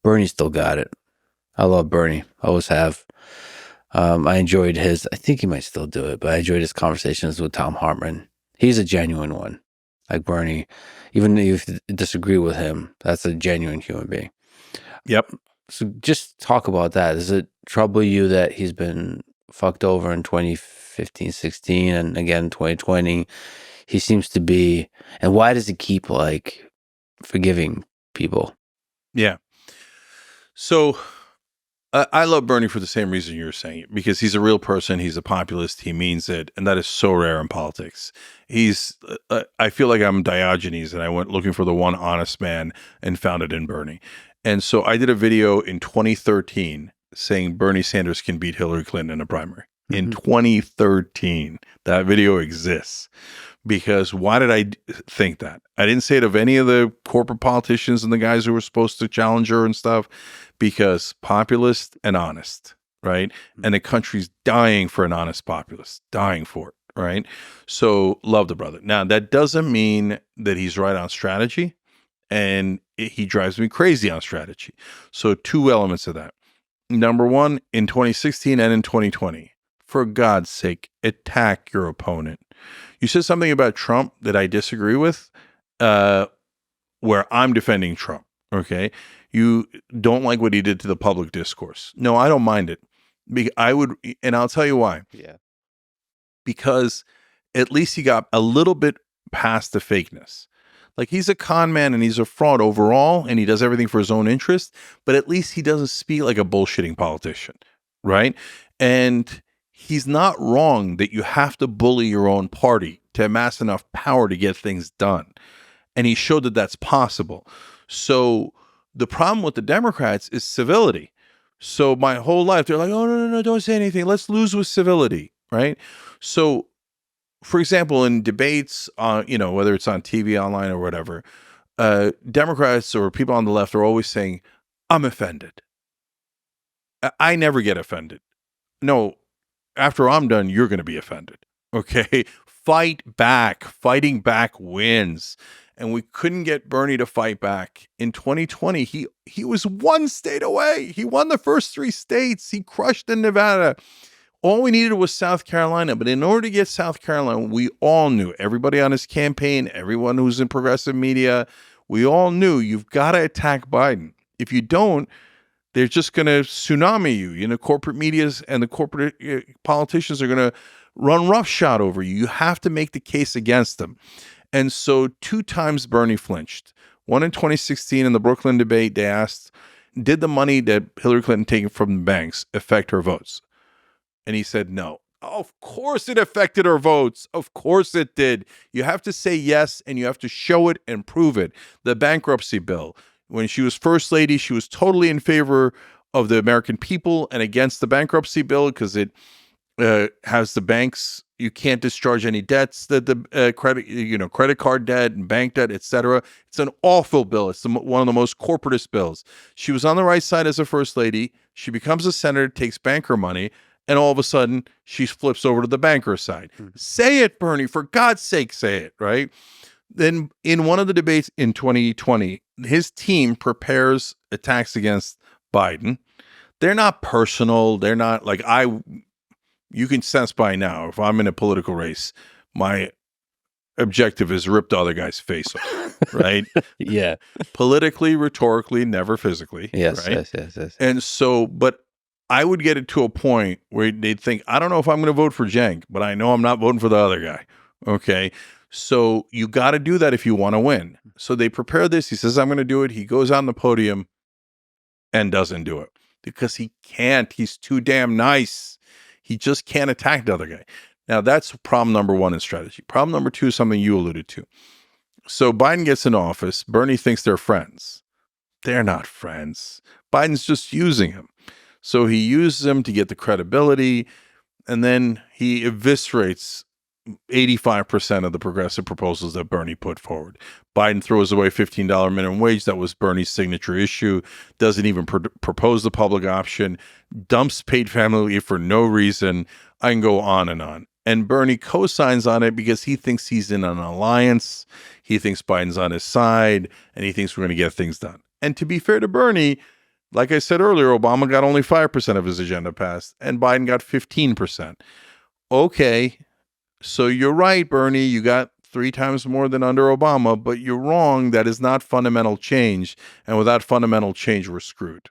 Bernie still got it. I love Bernie. Always have. I enjoyed his, I think he might still do it, but I enjoyed his conversations with Tom Hartman. He's a genuine one. Like Bernie, even if you disagree with him, that's a genuine human being. Yep. So just talk about that. Does it trouble you that he's been fucked over in 2015, 16, and again 2020? He seems to be, and why does he keep like forgiving people? Yeah. So I love Bernie for the same reason you're saying it, because he's a real person. He's a populist. He means it. And that is so rare in politics. I feel like I'm Diogenes and I went looking for the one honest man and found it in Bernie. And so I did a video in 2013 saying Bernie Sanders can beat Hillary Clinton in a primary. In 2013, that video exists. Because why did I think that? I didn't say it of any of the corporate politicians and the guys who were supposed to challenge her and stuff, because populist and honest, right? And the country's dying for an honest populist, dying for it, right? So love the brother. Now, that doesn't mean that he's right on strategy, and he drives me crazy on strategy. So two elements of that. Number one, in 2016 and in 2020, for God's sake, attack your opponent. You said something about Trump that I disagree with, where I'm defending Trump, okay? You don't like what he did to the public discourse. No, I don't mind it. I would, and I'll tell you why. Yeah. Because at least he got a little bit past the fakeness. Like, he's a con man and he's a fraud overall, and he does everything for his own interest, but at least he doesn't speak like a bullshitting politician, right? And he's not wrong that you have to bully your own party to amass enough power to get things done. And he showed that that's possible. So the problem with the Democrats is civility. So my whole life, they're like, oh, no, don't say anything. Let's lose with civility, right? So, for example, in debates, whether it's on TV, online, or whatever, Democrats or people on the left are always saying, I'm offended. I never get offended. No, after I'm done, you're going to be offended. Okay? Fight back. Fighting back wins. And we couldn't get Bernie to fight back. In 2020, he was one state away. He won the first 3 states. He crushed in Nevada. All we needed was South Carolina. But in order to get South Carolina, we all knew, everybody on his campaign, everyone who's in progressive media, we all knew you've got to attack Biden. If you don't, they're just going to tsunami you. You know, corporate medias and the corporate politicians are going to run roughshod over you. You have to make the case against them. And so 2 times Bernie flinched. One in 2016 in the Brooklyn debate, they asked, did the money that Hillary Clinton taken from the banks affect her votes? And he said, no. Of course it affected her votes. Of course it did. You have to say yes, and you have to show it and prove it. The bankruptcy bill. When she was first lady, she was totally in favor of the American people and against the bankruptcy bill because it has the banks. You can't discharge any debts that the credit card debt and bank debt, etc. It's an awful bill. It's one of the most corporatist bills. She was on the right side as a first lady. She becomes a senator, takes banker money, and all of a sudden she flips over to the banker side. Say it, Bernie, for God's sake, say it, right? Then in one of the debates in 2020, his team prepares attacks against Biden. They're not personal. They're not like you can sense by now, if I'm in a political race, my objective is rip the other guy's face off, right? Yeah. Politically, rhetorically, never physically. Yes, right? yes. And so, but I would get it to a point where they'd think, I don't know if I'm going to vote for Cenk, but I know I'm not voting for the other guy. Okay. So you got to do that if you want to win. So they prepare this. He says, I'm going to do it. He goes on the podium and doesn't do it because he can't. He's too damn nice. He just can't attack the other guy. Now, that's problem number 1 in strategy. Problem number 2 is something you alluded to. So Biden gets in office. Bernie thinks they're friends. They're not friends. Biden's just using him. So he uses him to get the credibility, and then he eviscerates 85% of the progressive proposals that Bernie put forward. Biden throws away $15 minimum wage. That was Bernie's signature issue. Doesn't even propose the public option. Dumps paid family leave for no reason. I can go on and on. And Bernie co-signs on it because he thinks he's in an alliance. He thinks Biden's on his side, and he thinks we're going to get things done. And to be fair to Bernie, Like I said earlier, Obama got only 5% of his agenda passed, and Biden got 15%. Okay, so you're right, Bernie. You got 3 times more than under Obama, but you're wrong. That is not fundamental change. And without fundamental change, we're screwed.